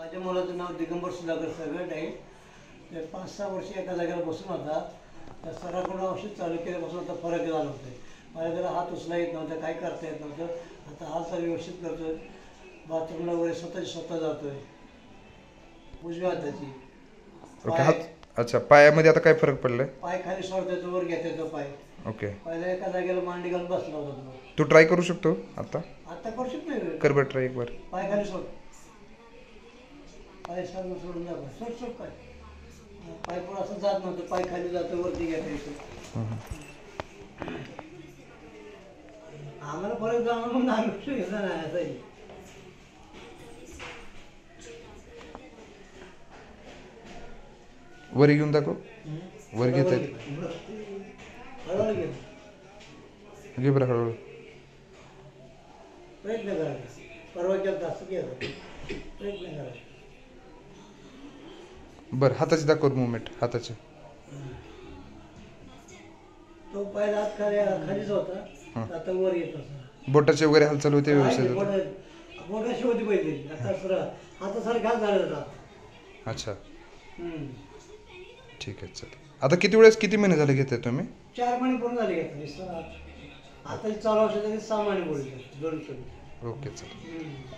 माझ्या मुलाचं नाव दिगंबर सुधाकर सगळं आहे. ते 5-6 वर्ष एका जागेला बसून होता. त्या सराकडून औषध चालू केल्यापासून आता फरक झाला होता. मला त्याला हात उचला येत नव्हता, काही करता येत नव्हतं. आता हात चालू व्यवस्थित करतोय, बाथरूमला वगैरे स्वतः जातोय, उजव्या हाताची. ओके. हात अच्छा, पायामध्ये आता काय फरक पडलाय? पाय खाली सोडता येतो, वर घेता येतो पाय. ओके. पहिला एका जागेला मांडी घालून बसला होता तो. तू ट्राय करू शकतो आता? आता करू शकतो. कर बरं ट्राय एक बार. पाय खाली सोड, पाय सोडून जा, सोड पाय. पाय पण असं जात नव्हतं, पाय खाली जातं, वरती घेता येतो. आम्हाला फरक जाणं म्हणून आम्ही घेतला नाही असं. वर घेऊन दाखव. वर घेत आहेत. हळूहळू घे. घे बरं हळूहळू. प्रयत्न करायचा. परवा केला असं केलं, प्रयत्न करायचा. बरं, हाताची दाखव मुवमेंट हाताची. तो पहिला हात खालीच होता, आता वर येत होता. बोटाची वगैरे हालचाल होते व्यवस्थित? बोटाशी होती पहिली, आता हातासारखा हात झाला होता. अच्छा, ठीक आहे. चल, आता किती वेळेस किती महिने झाले घेताय तुम्ही? 4 महिने पूर्ण झाले घेतले. आता चालू औषध 6 महिने बोलले. ओके, चल.